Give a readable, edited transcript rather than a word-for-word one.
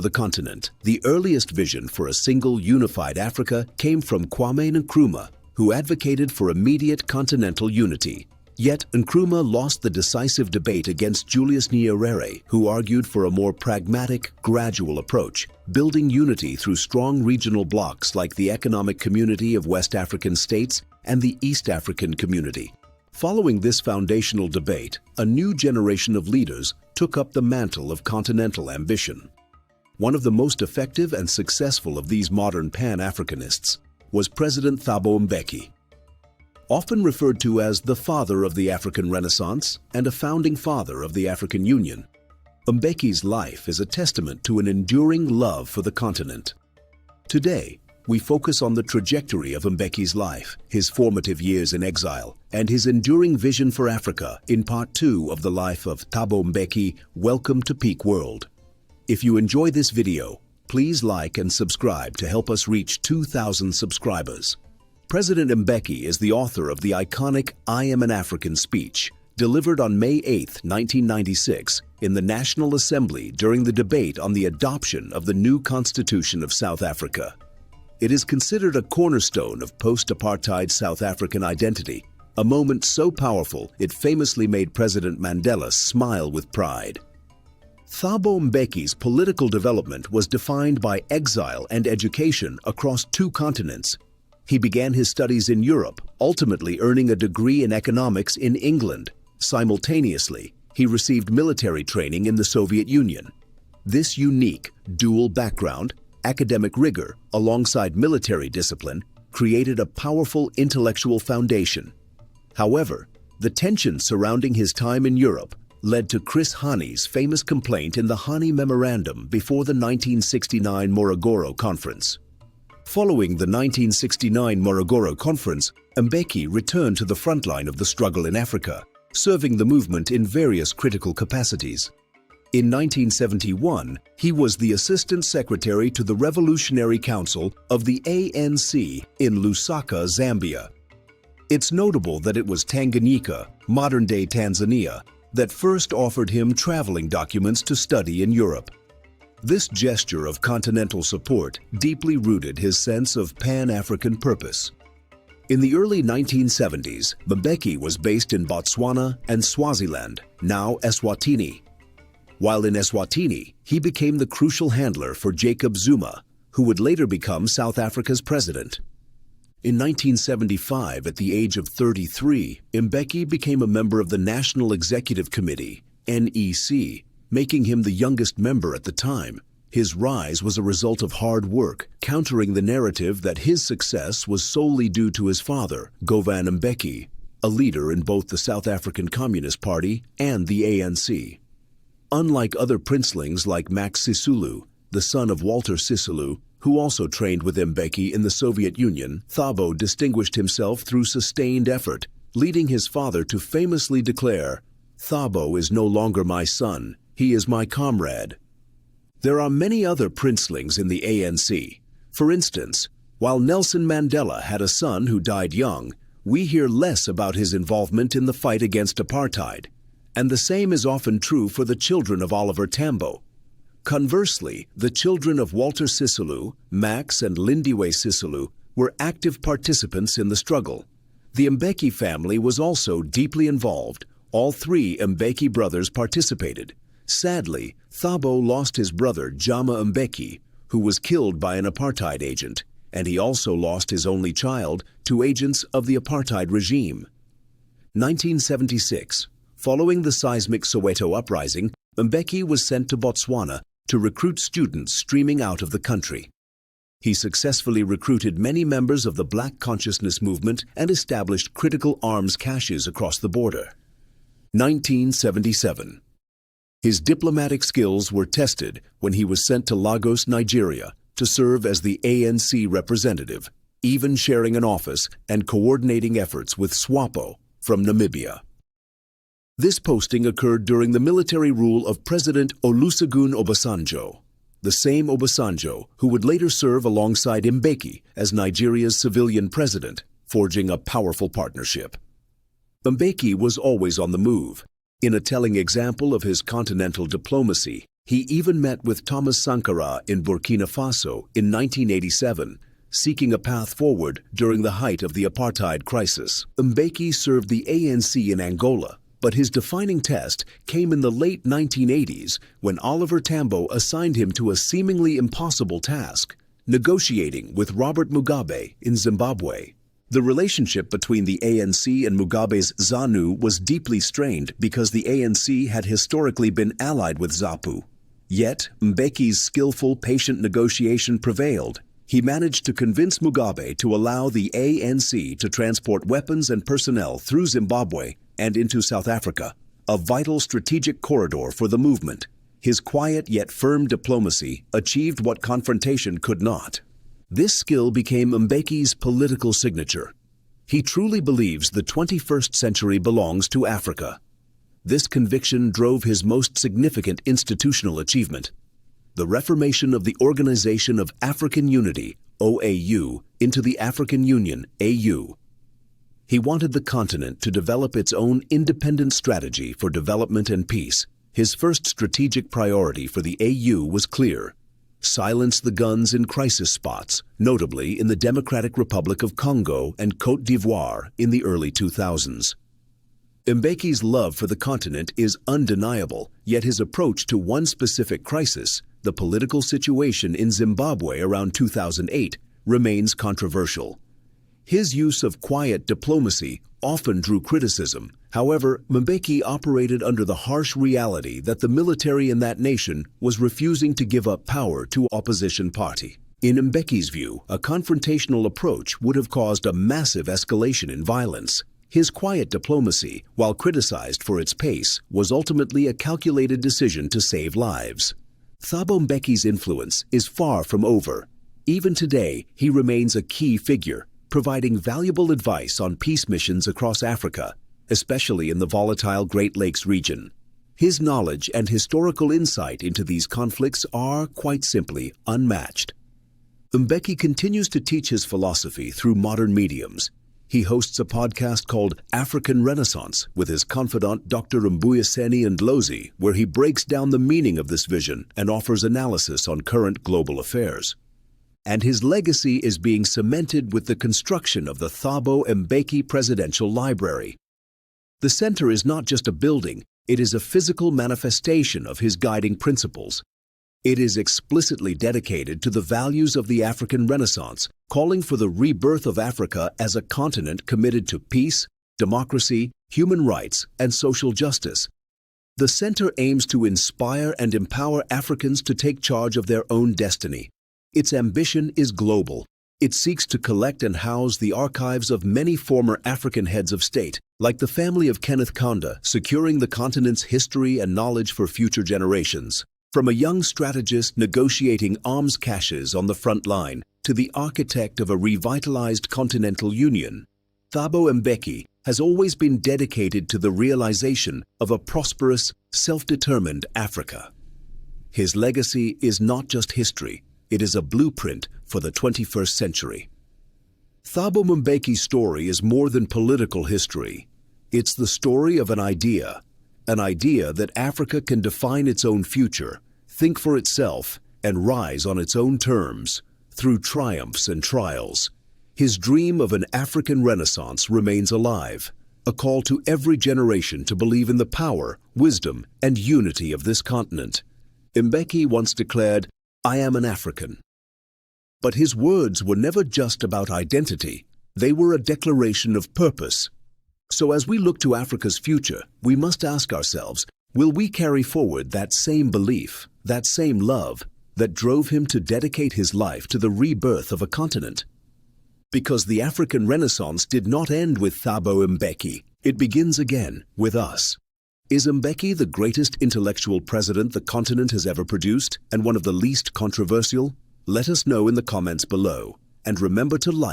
The continent. The earliest vision for a single unified Africa came from Kwame Nkrumah, who advocated for immediate continental unity. Yet Nkrumah lost the decisive debate against Julius Nyerere, who argued for a more pragmatic, gradual approach, building unity through strong regional blocs like the Economic Community of West African States and the East African Community. Following this foundational debate, a new generation of leaders took up the mantle of continental ambition. One of the most effective and successful of these modern Pan-Africanists was President Thabo Mbeki. Often referred to as the father of the African Renaissance and a founding father of the African Union, Mbeki's life is a testament to an enduring love for the continent. Today, we focus on the trajectory of Mbeki's life, his formative years in exile, and his enduring vision for Africa in Part 2 of the life of Thabo Mbeki. Welcome to Peak World. If you enjoy this video, please like and subscribe to help us reach 2,000 subscribers. President Mbeki is the author of the iconic I Am an African speech, delivered on May 8, 1996, in the National Assembly during the debate on the adoption of the new Constitution of South Africa. It is considered a cornerstone of post-apartheid South African identity, a moment so powerful it famously made President Mandela smile with pride. Thabo Mbeki's political development was defined by exile and education across 2 continents. He began his studies in Europe, ultimately earning a degree in economics in England. Simultaneously, he received military training in the Soviet Union. This unique, dual background, academic rigor, alongside military discipline, created a powerful intellectual foundation. However, the tensions surrounding his time in Europe led to Chris Hani's famous complaint in the Hani Memorandum before the 1969 Morogoro Conference. Following the 1969 Morogoro Conference, Mbeki returned to the frontline of the struggle in Africa, serving the movement in various critical capacities. In 1971, he was the Assistant Secretary to the Revolutionary Council of the ANC in Lusaka, Zambia. It's notable that it was Tanganyika, modern-day Tanzania, that first offered him traveling documents to study in Europe. This gesture of continental support deeply rooted his sense of Pan-African purpose. In the early 1970s, Mbeki was based in Botswana and Swaziland, now Eswatini. While in Eswatini, he became the crucial handler for Jacob Zuma, who would later become South Africa's president. In 1975, at the age of 33, Mbeki became a member of the National Executive Committee, NEC, making him the youngest member at the time. His rise was a result of hard work, countering the narrative that his success was solely due to his father, Govan Mbeki, a leader in both the South African Communist Party and the ANC. Unlike other princelings like Max Sisulu, the son of Walter Sisulu, who also trained with Mbeki in the Soviet Union, Thabo distinguished himself through sustained effort, leading his father to famously declare, "Thabo is no longer my son, he is my comrade." There are many other princelings in the ANC. For instance, while Nelson Mandela had a son who died young, we hear less about his involvement in the fight against apartheid. And the same is often true for the children of Oliver Tambo. Conversely, the children of Walter Sisulu, Max and Lindiwe Sisulu were active participants in the struggle. The Mbeki family was also deeply involved. All 3 Mbeki brothers participated. Sadly, Thabo lost his brother Jama Mbeki, who was killed by an apartheid agent, and he also lost his only child to agents of the apartheid regime. 1976. Following the seismic Soweto uprising, Mbeki was sent to Botswana to recruit students streaming out of the country. He successfully recruited many members of the Black Consciousness movement and established critical arms caches across the border. 1977. His diplomatic skills were tested when he was sent to Lagos, Nigeria, to serve as the ANC representative, even sharing an office and coordinating efforts with SWAPO from Namibia. This posting occurred during the military rule of President Olusegun Obasanjo, the same Obasanjo who would later serve alongside Mbeki as Nigeria's civilian president, forging a powerful partnership. Mbeki was always on the move. In a telling example of his continental diplomacy, He even met with Thomas Sankara in Burkina Faso in 1987, seeking a path forward during the height of the apartheid crisis. Mbeki served the ANC in Angola, but his defining test came in the late 1980s when Oliver Tambo assigned him to a seemingly impossible task, negotiating with Robert Mugabe in Zimbabwe. The relationship between the ANC and Mugabe's ZANU was deeply strained because the ANC had historically been allied with ZAPU. Yet, Mbeki's skillful, patient negotiation prevailed. He managed to convince Mugabe to allow the ANC to transport weapons and personnel through Zimbabwe and into South Africa, a vital strategic corridor for the movement. His quiet yet firm diplomacy achieved what confrontation could not. This skill became Mbeki's political signature. He truly believes the 21st century belongs to Africa. This conviction drove his most significant institutional achievement, the reformation of the Organization of African Unity, OAU, into the African Union, AU. He wanted the continent to develop its own independent strategy for development and peace. His first strategic priority for the AU was clear: silence the guns in crisis spots, notably in the Democratic Republic of Congo and Côte d'Ivoire in the early 2000s. Mbeki's love for the continent is undeniable, yet his approach to one specific crisis, the political situation in Zimbabwe around 2008, remains controversial. His use of quiet diplomacy often drew criticism. However, Mbeki operated under the harsh reality that the military in that nation was refusing to give up power to opposition party. In Mbeki's view, a confrontational approach would have caused a massive escalation in violence. His quiet diplomacy, while criticized for its pace, was ultimately a calculated decision to save lives. Thabo Mbeki's influence is far from over. Even today, he remains a key figure, providing valuable advice on peace missions across Africa, especially in the volatile Great Lakes region. His knowledge and historical insight into these conflicts are, quite simply, unmatched. Mbeki continues to teach his philosophy through modern mediums. He hosts a podcast called African Renaissance with his confidant Dr. Mbuyiseni Ndlozi, where he breaks down the meaning of this vision and offers analysis on current global affairs. And his legacy is being cemented with the construction of the Thabo Mbeki Presidential Library. The center is not just a building, it is a physical manifestation of his guiding principles. It is explicitly dedicated to the values of the African Renaissance, calling for the rebirth of Africa as a continent committed to peace, democracy, human rights, and social justice. The center aims to inspire and empower Africans to take charge of their own destiny. Its ambition is global. It seeks to collect and house the archives of many former African heads of state, like the family of Kenneth Kaunda, securing the continent's history and knowledge for future generations. From a young strategist negotiating arms caches on the front line to the architect of a revitalized continental union, Thabo Mbeki has always been dedicated to the realization of a prosperous, self-determined Africa. His legacy is not just history, it is a blueprint for the 21st century. Thabo Mbeki's story is more than political history. It's the story of an idea that Africa can define its own future, think for itself, and rise on its own terms, through triumphs and trials. His dream of an African Renaissance remains alive, a call to every generation to believe in the power, wisdom, and unity of this continent. Mbeki once declared, "I am an African." But his words were never just about identity. They were a declaration of purpose. So as we look to Africa's future, we must ask ourselves, will we carry forward that same belief, that same love, that drove him to dedicate his life to the rebirth of a continent? Because the African Renaissance did not end with Thabo Mbeki. It begins again with us. Is Mbeki the greatest intellectual president the continent has ever produced, and one of the least controversial? Let us know in the comments below, and remember to like